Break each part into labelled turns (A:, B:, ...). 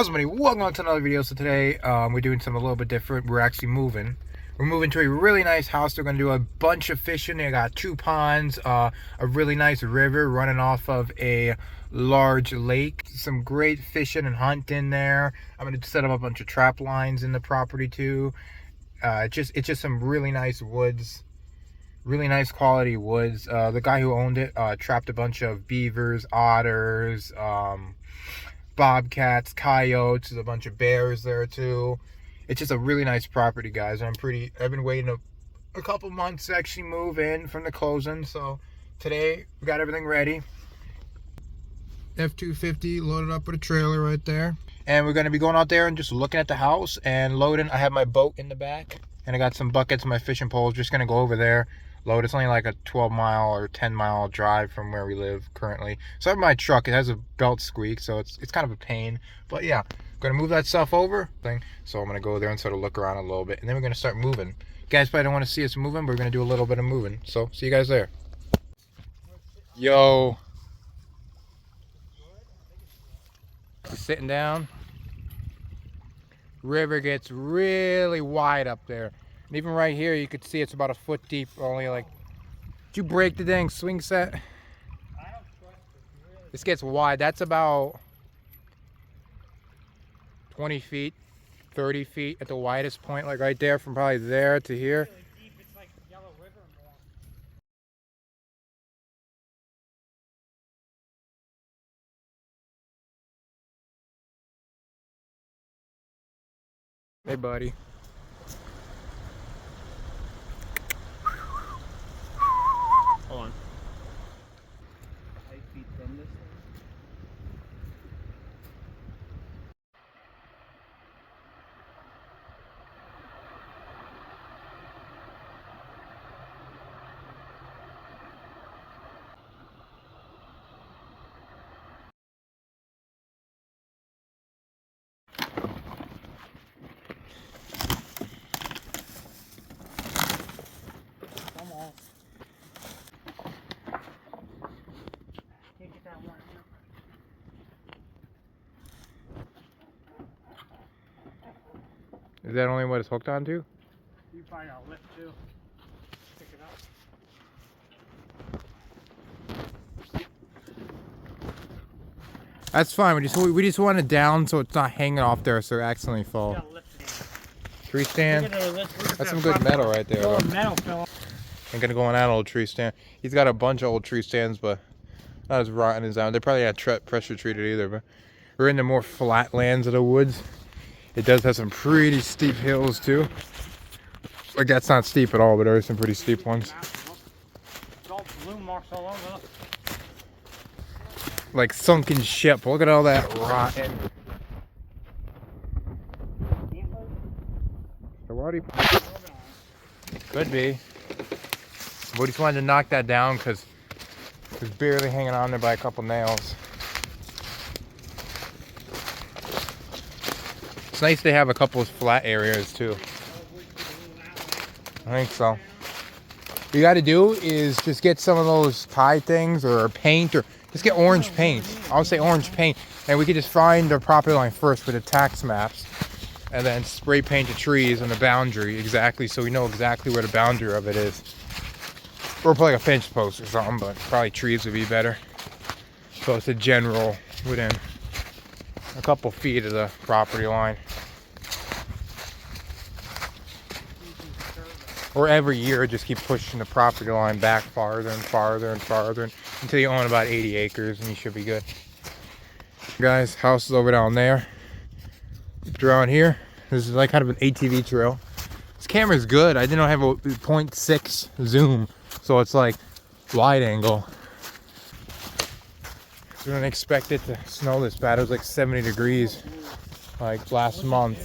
A: How's everybody? Welcome to another video. So today we're doing something a little bit different. We're actually moving. We're moving to a really nice house. They're going to do a bunch of fishing. They got 2 ponds, a really nice river running off of a large lake. Some great fishing and hunting there. I'm going to set up a bunch of trap lines in the property too. It's just some really nice woods. Really nice quality woods. The guy who owned it trapped a bunch of beavers, otters, bobcats, coyotes. There's a bunch of bears there too. It's just a really nice property, guys. I've been waiting a couple months to actually move in from the closing. So today we got everything ready. F-250 loaded up with a trailer right there. And we're going to be going out there and just looking at the house and loading. I have my boat in the back and I got some buckets and my fishing poles. Just going to go over there, load. It's only like a 12-mile or 10-mile drive from where we live currently. So I have my truck. It has a belt squeak, so it's kind of a pain. But yeah, I'm going to move that stuff over. So I'm going to go there and sort of look around a little bit. And then we're going to start moving. You guys probably don't want to see us moving, but we're going to do a little bit of moving. So see you guys there. Yo. Just sitting down. River gets really wide up there. And even right here, you could see it's about a foot deep. Only like, did you break the dang swing set?
B: I don't trust it, really.
A: This gets wide. That's about 20 feet, 30 feet at the widest point, like right there, from probably there to here.
B: Really deep. It's like Yellow River more.
A: Hey, buddy.
B: Hold on. 8 feet from this thing. Come on. Can't get that one.
A: Is that only what it's hooked onto?
B: You probably got a lift too. Pick it up.
A: That's fine. We just want it down so it's not hanging off there, so it accidentally fall.
B: Got a lift stand.
A: Tree stand.
B: Look at the lift.
A: That's some good metal right there.
B: Fill
A: Though.
B: of metal fill.
A: I'm gonna go on that old tree stand. He's got a bunch of old tree stands, but not as rotten as that. They probably not pressure treated either. But we're in the more flat lands of the woods. It does have some pretty steep hills too. Like that's not steep at all, but there are some pretty steep ones.
B: It's all balloon marks all over.
A: Like sunken ship. Look at all that rotten. So what do you? Could be. We just wanted to knock that down because it's barely hanging on there by a couple nails. It's nice to have a couple of flat areas too. I think so. What you got to do is just get some of those tie things or paint, or just get orange paint. I would say orange paint, and we could just find the property line first with the tax maps, and then spray paint the trees and the boundary exactly, so we know exactly where the boundary of it is. Or put like a fence post or something, but probably trees would be better. So it's a general within a couple feet of the property line. Or every year just keep pushing the property line back farther and farther and farther until you own about 80 acres and you should be good. Guys, house is over down there. Around here, this is like kind of an ATV trail. This camera's good. I didn't have a 0.6 zoom, so it's like wide angle. I didn't expect it to snow this bad. It was like 70 degrees like last month.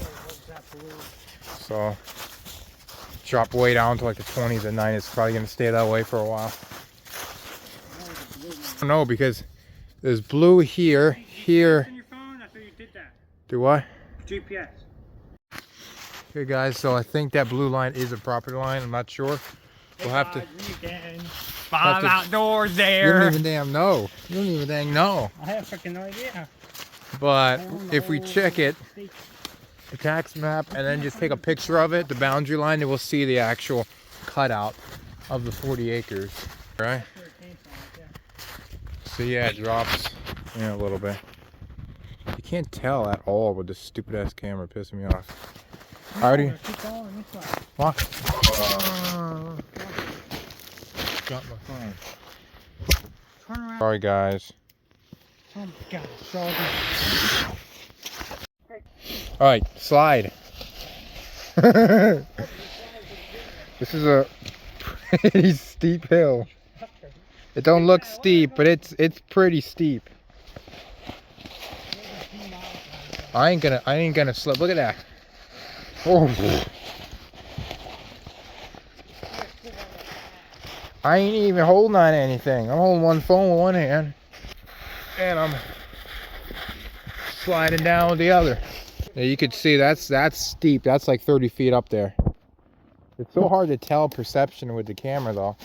A: So drop way down to like the 20s at night. It's probably gonna stay that way for a while. I don't know, because there's blue here, here.
B: On your phone? I thought you did that.
A: Do what?
B: GPS.
A: Okay guys, so I think that blue line is a property line. I'm not sure. We'll have to.
B: Five outdoors there.
A: You don't even damn know. You don't even dang know.
B: I have fucking no idea.
A: But if we check it, the tax map, and then just take a picture of it, the boundary line, then we'll see the actual cutout of the 40 acres, right? So yeah, it drops a little bit. You can't tell at all with this stupid ass camera, pissing me off. Already. Walk. Got my phone.
B: Turn around.
A: Sorry guys.
B: Oh my God, sorry.
A: All right, slide. This is a pretty steep hill. It don't look steep, but it's pretty steep. I ain't gonna slip. Look at that. Oh. I ain't even holding on to anything. I'm holding one phone with one hand, and I'm sliding down with the other. Yeah, you can see that's steep. That's like 30 feet up there. It's so hard to tell perception with the camera though.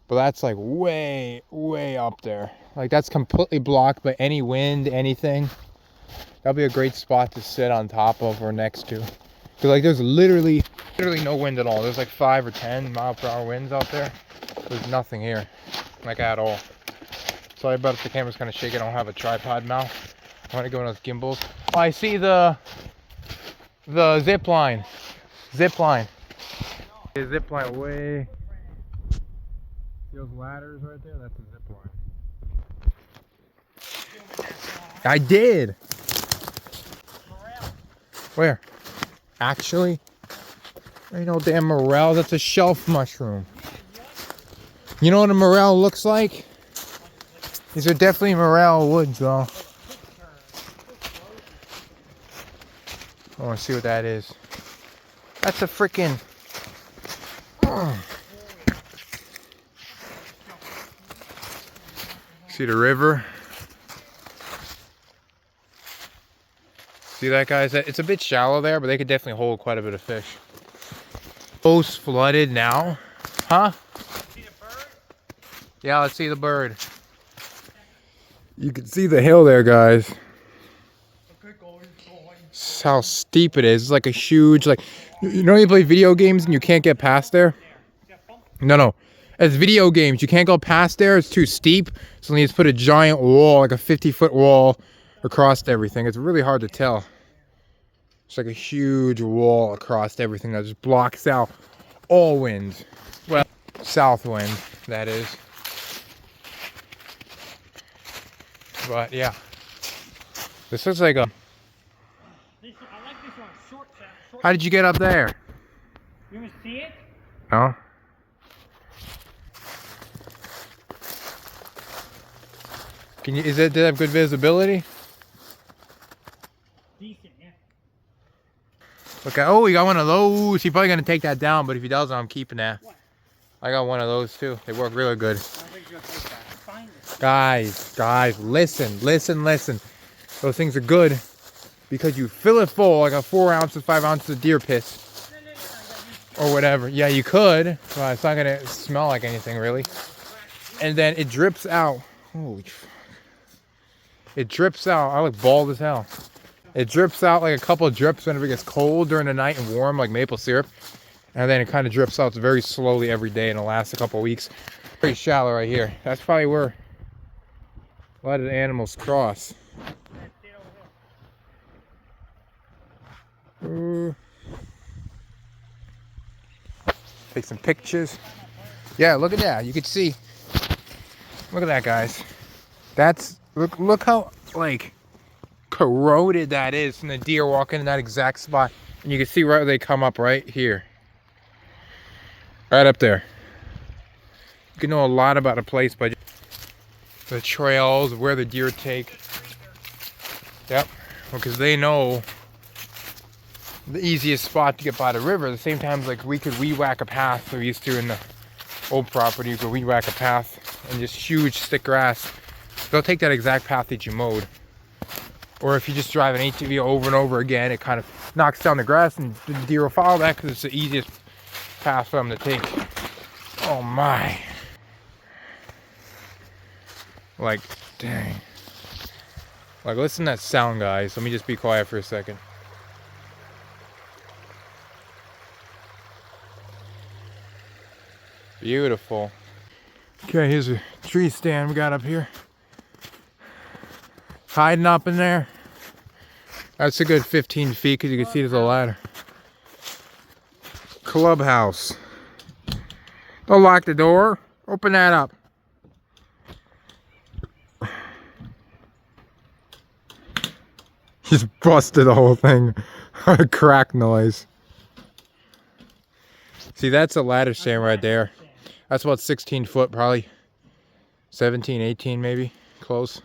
A: But that's like way up there. Like that's completely blocked by any wind, anything. That'll be a great spot to sit on top of or next to. Cause like there's literally no wind at all. There's like 5 or 10 mile-per-hour winds out there. There's nothing here, like at all. Sorry about if the camera's kind of shaking. I don't have a tripod mount. I want to go on those gimbals. Oh, I see the zip line. Zip line. The zip line way. See those ladders right there? That's a zip line. I did. Where? Actually, ain't no damn morel. That's a shelf mushroom. You know what a morel looks like? These are definitely morel woods, though. I want to see what that is. That's a freaking. See the river? See that, guys? It's a bit shallow there, but they could definitely hold quite a bit of fish. Post flooded now. Huh? See the bird? Yeah, let's see the bird. You can see the hill there, guys. This is how steep it is. It's like a huge, like, you know, you play video games and you can't get past there? No. It's video games. You can't go past there. It's too steep. So you just put a giant wall, like a 50-foot wall across everything. It's really hard to tell. It's like a huge wall across everything that just blocks out all winds. Well, south wind, that is. But yeah, this looks like a.
B: I like this one. Short.
A: How did you get up there?
B: You want to see it?
A: No. Can you? Did it have good visibility?
B: Decent, yeah.
A: Okay. Oh, we got one of those. He's probably gonna take that down, but if he doesn't, I'm keeping that.
B: What?
A: I got one of those too. They work really good.
B: I think you're gonna take that. Find it.
A: Guys, listen. Those things are good because you fill it full like a 4 ounces, 5 ounces of deer piss or whatever. Yeah, you could, but it's not gonna smell like anything really. And then it drips out. Holy fuck. It drips out. I look bald as hell. It drips out like a couple of drips whenever it gets cold during the night and warm, like maple syrup. And then it kind of drips out very slowly every day and it'll last a couple of weeks. Pretty shallow right here. That's probably where a lot of the animals cross. Take some pictures. Yeah, look at that. You can see. Look at that, guys. That's look how like corroded that is from the deer walking in that exact spot. And you can see right where they come up right here. Right up there. You can know a lot about a place by the trails, where the deer take. Yep, because they know the easiest spot to get by the river. At the same time, like we could weed whack a path. We used to in the old property, you could weed whack a path and just huge thick grass. They'll take that exact path that you mowed. Or if you just drive an ATV over and over again, it kind of knocks down the grass and the deer will follow that because it's the easiest path for them to take. Oh my. Like, dang. Like, listen to that sound, guys. Let me just be quiet for a second. Beautiful. Okay, here's a tree stand we got up here. Hiding up in there. That's a good 15 feet because you can see there's a ladder. Clubhouse. Don't lock the door. Open that up. Just busted the whole thing. A crack noise. See, that's a ladder stand right there. That's about 16 foot, probably 17, 18 maybe. Close.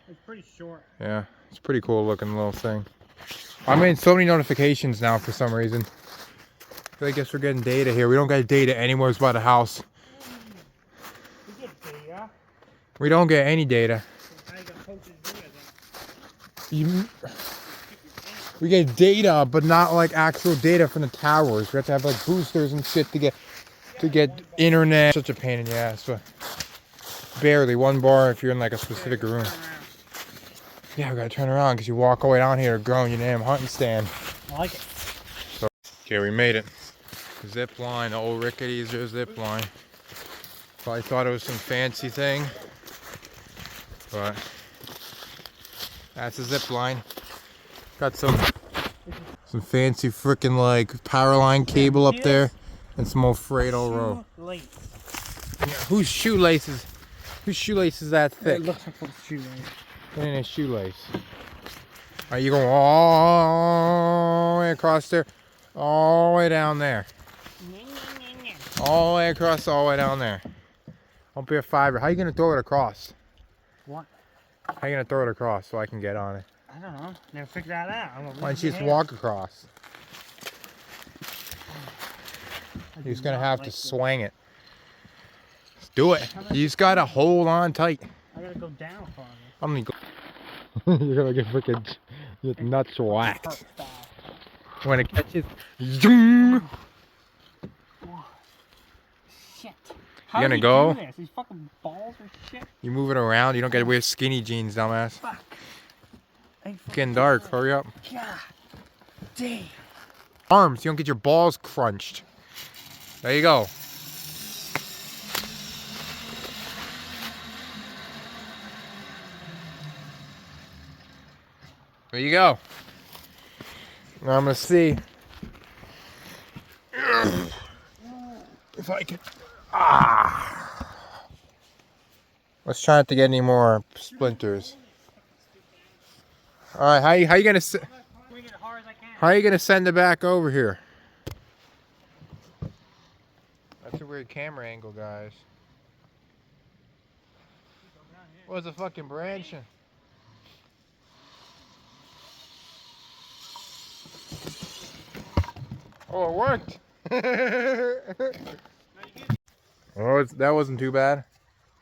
B: It's pretty short.
A: Yeah, it's a pretty cool looking little thing. I'm getting so many notifications now for some reason. I guess we're getting data here. We don't get data anywhere by the house.
B: We get data.
A: We don't get any data.
B: I got posted video
A: You, we get data, but not like actual data from the towers. We have to have like boosters and shit to get internet. Such a pain in the ass, but barely one bar if you're in like a specific room. Yeah, we gotta turn around because you walk all the way down here to grow in your damn hunting stand.
B: I like it.
A: So, okay, we made it. Zip line, the old rickety zip line. Probably thought it was some fancy thing, but that's a zip line. Got some fancy freaking like power line cable up there, and some old Fredo rope. Yeah, whose shoelaces that thick?
B: It looks like a shoelace.
A: It ain't a shoelace. Are you going all the way across there, all the way down there, all the way across, all the way down there? Don't be a fiber. How you gonna throw it across?
B: What?
A: How you gonna throw it across so I can get on it?
B: I don't know. Never figured that out.
A: Why don't you just walk across? You're just gonna have to swing it. Just do it. You just gotta hold on tight.
B: I gotta go down for it.
A: I'm gonna go. You're gonna get freaking nuts whacked. When it catches, zoom.
B: Shit.
A: You gonna go?
B: Do this? These fucking balls or shit.
A: You move it around. You don't gotta wear skinny jeans, dumbass.
B: Fuck.
A: It's getting dark. Hurry up.
B: God damn.
A: Arms. You don't get your balls crunched. There you go. There you go. Now I'm gonna see if I can. Let's try not to get any more splinters. All right, how you gonna how you gonna send it back over here? That's a weird camera angle, guys. What's a fucking branching? Oh, it worked. Oh, that wasn't too bad.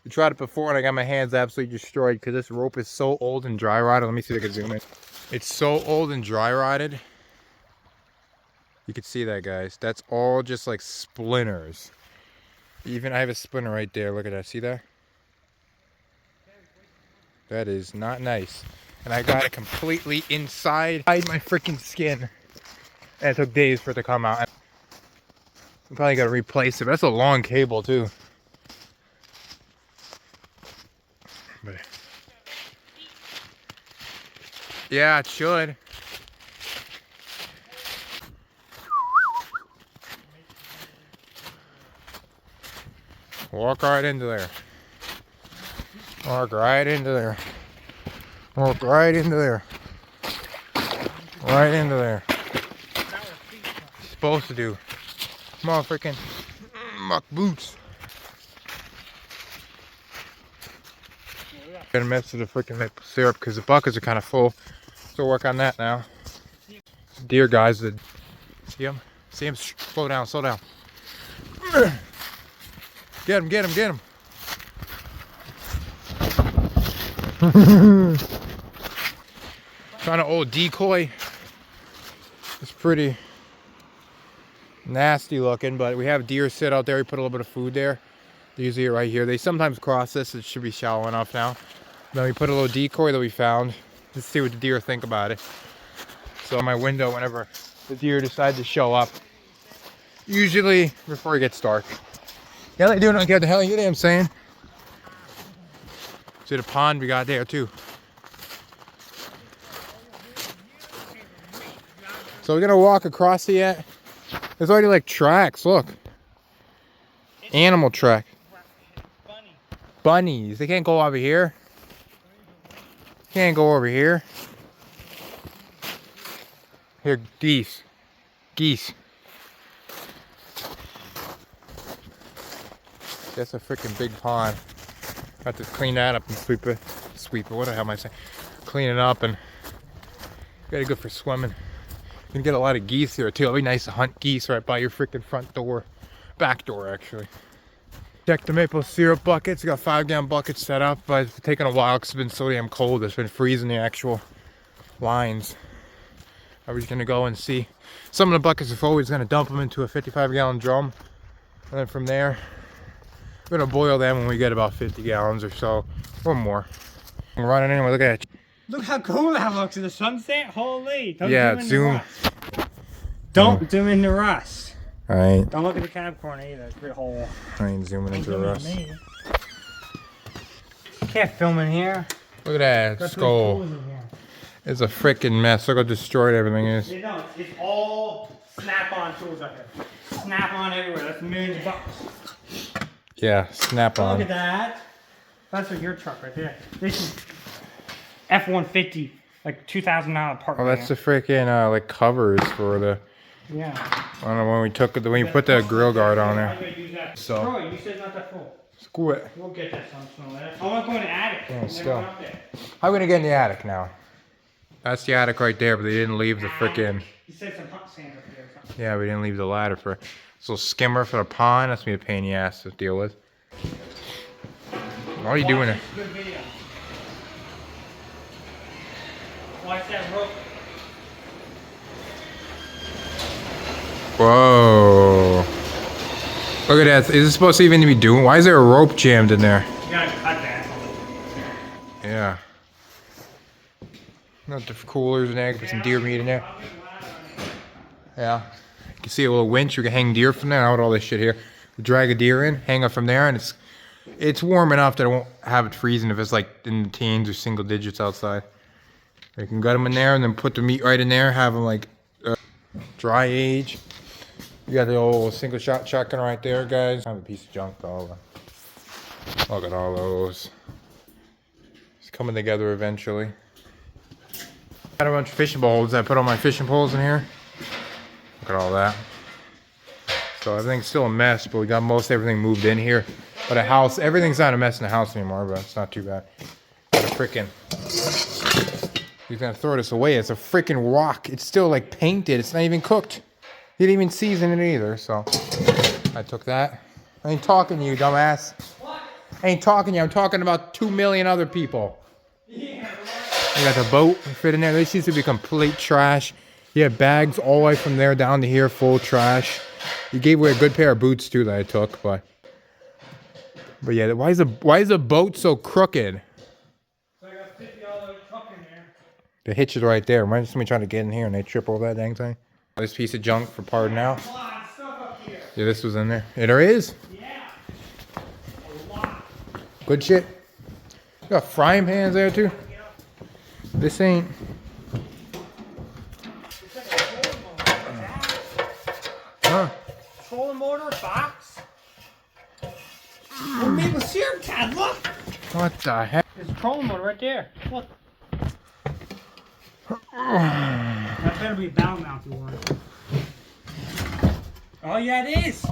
A: I tried it before and I got my hands absolutely destroyed because this rope is so old and dry rotted. Let me see if I can zoom in. It's so old and dry rotted. You can see that, guys. That's all just like splinters. Even I have a splinter right there. Look at that. See that? That is not nice. And I got it completely inside my freaking skin. And it took days for it to come out. I'm probably gotta replace it, but that's a long cable too. But yeah, it should. Walk right into there. Walk right into there. Walk right into there. Right into there. Supposed to do. Come on, freaking muck boots. Gotta mess with the freaking maple syrup because the buckets are kind of full. So work on that now. Deer guys, see him? See him? Slow down, slow down. Get him, get him, get him. Trying to old decoy. It's pretty nasty looking, but we have deer sit out there. We put a little bit of food there. They usually right here. They sometimes cross this. It should be shallow enough now. Then we put a little decoy that we found to see what the deer think about it. So my window, whenever the deer decide to show up, usually before it gets dark. Yeah, they do not get the hell, you know what I'm saying? See the pond we got there too. So we're gonna walk across it yet. There's already like tracks, look. Animal track. Bunnies, they can't go over here. Can't go over here. Here, geese. Geese. That's a freaking big pond. Have to clean that up and sweep it. What the hell am I saying? Clean it up and gotta go for swimming. You can get a lot of geese here too. It'll be nice to hunt geese right by your freaking front door. Back door, actually. Check the maple syrup buckets. We got 5-gallon buckets set up, but it's taken a while because it's been so damn cold. It's been freezing the actual lines. I was gonna go and see. Some of the buckets are full. We're just gonna dump them into a 55-gallon drum, and then from there, we're gonna boil them when we get about 50 gallons or so, or more. We're running anyway. Look at it.
B: Look how cool that looks in the sunset. Holy! Don't
A: Yeah,
B: zoom. Don't zoom into rust.
A: Alright.
B: Don't look at the cab corner either. It's a big hole.
A: I ain't zooming into the rust.
B: Can't film in here.
A: Look at that skull. It's a freaking mess. Look how destroyed everything is.
B: You know, it's all snap-on tools out here. Snap-on everywhere. That's millions of bucks.
A: Yeah, snap on.
B: Look at that. That's your truck right there. This is F-150, like $2,000 part.
A: Oh, that's the freaking like covers for the.
B: Yeah.
A: I don't know when we took it. When we put that grill guard on there. So.
B: Troy, you said it's not that full.
A: Screw it.
B: We'll get that sometime. I want to go in the attic.
A: Yeah, still. How are we gonna get in the attic now? That's the attic right there, but they didn't leave the freaking.
B: You said some hot sand up there or something.
A: Yeah, we didn't leave the ladder for this little skimmer for the pond. That's gonna be a pain in the ass to deal with. What are you doing there?
B: Good video. Watch that rope.
A: Whoa. Look at that. Is it supposed to even be doing? Why is there a rope jammed in there?
B: You gotta cut that.
A: Yeah. Not the coolers and egg, put some deer meat in there. Yeah. You can see a little winch. You can hang deer from there. Out all this shit here. Drag a deer in, hang it from there, and it's warm enough that it won't have it freezing if it's like in the teens or single digits outside. You can gut them in there and then put the meat right in there. Have them like dry age. You got the old single shot shotgun right there, guys. I have a piece of junk though. Look at all those. It's coming together eventually. Got a bunch of fishing poles. I put all my fishing poles in here. Look at all that. So everything's still a mess, but we got most everything moved in here. But a house, everything's not a mess in the house anymore, but it's not too bad. Got a freaking. He's gonna throw this away. It's a freaking rock. It's still like painted. It's not even cooked. He didn't even season it either, so I took that. I ain't talking to you, dumbass.
B: What?
A: I ain't talking to you. I'm talking about 2 million other people.
B: Yeah.
A: I got the boat fit in there. This used to be complete trash. He had bags all the way from there down to here, full trash. He gave away a good pair of boots too that I took, but yeah, why is the boat so crooked?
B: So I got $50 truck in there.
A: The hitch is right there. Imagine somebody trying to get in here and they trip over that dang thing. This piece of junk for pardon now.
B: A lot of stuff up here.
A: Yeah, this was in there. Yeah, there is.
B: Yeah. A lot.
A: Good shit. You got frying pans there too. This ain't.
B: It's like a trolling motor. What's that?
A: Huh?
B: Trolling motor box? Oh, maple syrup, Dad, look!
A: What the heck?
B: There's a trolling motor right there. Look. That better be a bow mounted one. Oh yeah, it is.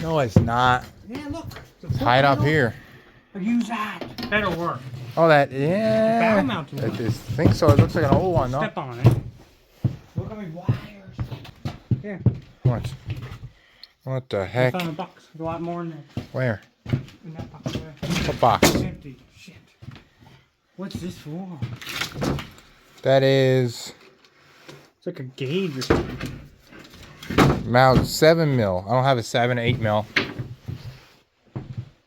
A: No, it's not.
B: Yeah, look.
A: It's hide up here.
B: Use that. Better work.
A: Oh, that, yeah.
B: Bow mounted
A: I
B: one.
A: just think so. It looks like an old one, though.
B: Step on it. Look at me wires. Here.
A: What? What the
B: I
A: heck?
B: found a box with a lot more in there.
A: Where?
B: In that box there.
A: What box?
B: It's empty. Shit. What's this for?
A: That is
B: It's like a gauge or something.
A: about 7 mil. I don't have a 7, 8 mil.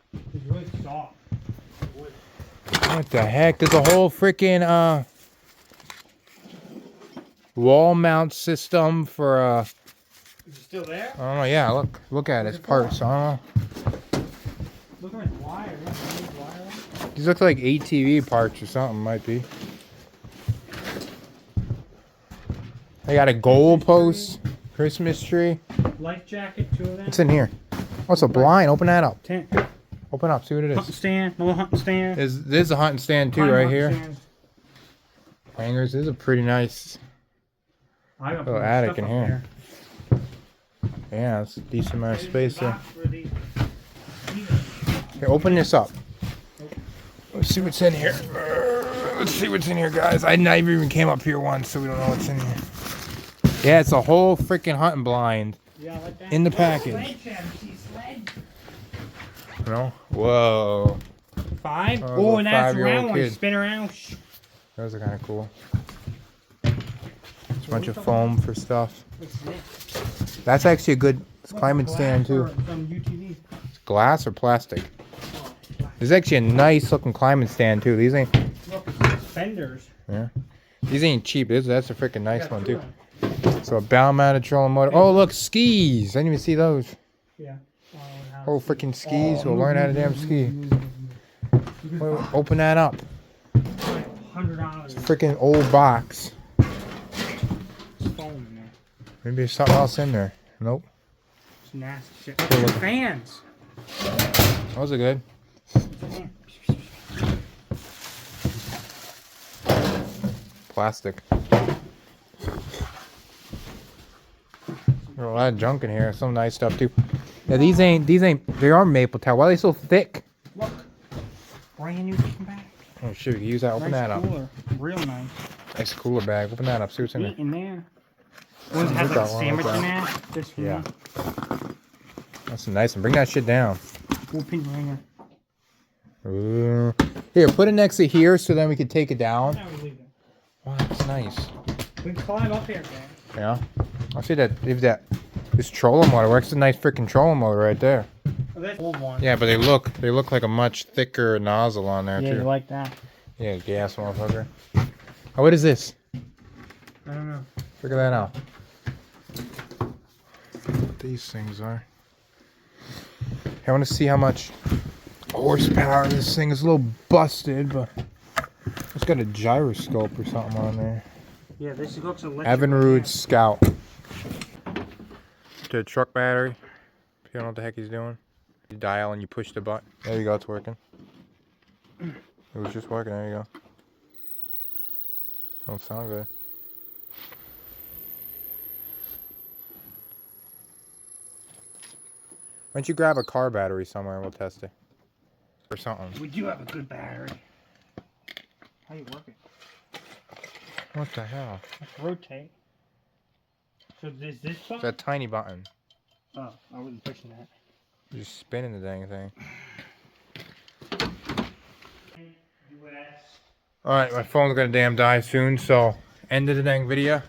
B: It's really soft. Wood.
A: the heck? There's a whole freaking wall mount system for
B: Is it still there?
A: I don't know. Yeah, look at its parts. I don't know.
B: Look at his wire. Look at his wire.
A: These look like ATV parts or something. Might be. They got a goal post, Christmas tree.
B: Life jacket, 2 of them.
A: What's in here? Oh, it's a blind. Open that up.
B: Tent.
A: Open up. See what it
B: Hunting
A: is.
B: stand. No hunting stand.
A: There's a hunting stand too,
B: Fine
A: right
B: hunting
A: here.
B: stands.
A: Hangers. This is a pretty nice.
B: I got
A: Little
B: more
A: attic
B: stuff
A: in
B: up
A: here.
B: there.
A: Yeah, it's a decent amount of
B: There's
A: space
B: the
A: there.
B: box for the-
A: Here, open this up. Let's see what's in here. Let's see what's in here, guys. I never even came up here once, so we don't know what's in here. Yeah, it's a whole freaking hunting blind
B: Yeah, I like that.
A: in the
B: Oh,
A: package.
B: sled, Chad. See sled?
A: You know? Whoa.
B: 5.
A: Oh,
B: Oh,
A: little
B: and that's
A: 5-year-old
B: round one.
A: kid.
B: Spin around. Shh.
A: Those are kind of cool. There's a bunch of foam for stuff.
B: What's this?
A: That's actually a good climbing stand too.
B: Glass or some UTV.
A: Glass or plastic?
B: Oh, glass.
A: There's actually a nice looking climbing stand too. These ain't
B: Look, fenders.
A: these ain't cheap. That's a freaking nice
B: Got
A: one
B: 2
A: too.
B: of them.
A: So a bow mounted trolling motor. Oh look, skis. I didn't even see those.
B: Yeah.
A: Oh freaking skis. We'll learn how to damn ski.
B: $100.
A: Well, open that up.
B: It's
A: Freaking old box.
B: foam in there.
A: Maybe there's something else in there. Nope.
B: It's nasty shit.
A: Cool looking.
B: Fans.
A: Those are good. Plastic. There's a lot of junk in here. Some nice stuff too. Yeah, these ain't. They are maple towel. Why are they so thick?
B: Look. Brand new fucking bag.
A: Oh shit, we can use that. Open
B: Nice
A: that up.
B: cooler. Real nice.
A: Nice cooler bag. Open that up. See what's in there.
B: Meat in there. One that has
A: Look
B: like a
A: that one,
B: sandwich
A: look
B: in
A: that.
B: there. This one.
A: Yeah. That's a nice one. Bring that shit down.
B: Full pin ringer.
A: Ooh. Here, put it next to here so then we can take it down.
B: Now we leave it.
A: Wow, that's nice.
B: We can climb up here, man.
A: Yeah. I see that. If this trolling motor works, a nice freaking trolling motor right there.
B: Oh, that's old one.
A: Yeah, but they look like a much thicker nozzle on there
B: Yeah,
A: too.
B: you like that?
A: Yeah, gas motherfucker. Oh, what is this?
B: I don't know.
A: Figure that out. What these things are. I want to see how much horsepower this thing is. A little busted, but it's got a gyroscope or something on there.
B: Yeah, this looks electric.
A: Evinrude Scout. To a truck battery. If you don't know what the heck he's doing. You dial and you push the button. There you go, it's working. It was just working, there you go. Don't sound good. Why don't you grab a car battery somewhere and we'll test it? Or something.
B: We do have a good battery. How you work it?
A: What the hell?
B: Let's rotate. So this
A: It's
B: button?
A: that tiny button.
B: Oh, I wasn't pushing that.
A: You're just spinning the dang thing. Alright, my phone's gonna damn die soon, so end of the dang video.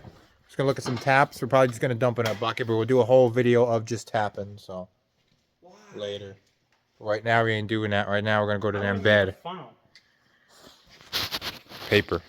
A: Just gonna look at some taps. We're probably just gonna dump in a bucket, but we'll do a whole video of just tapping, so later. Right now we ain't doing that. Right now we're gonna go to damn bed.
B: Funnel.
A: Paper.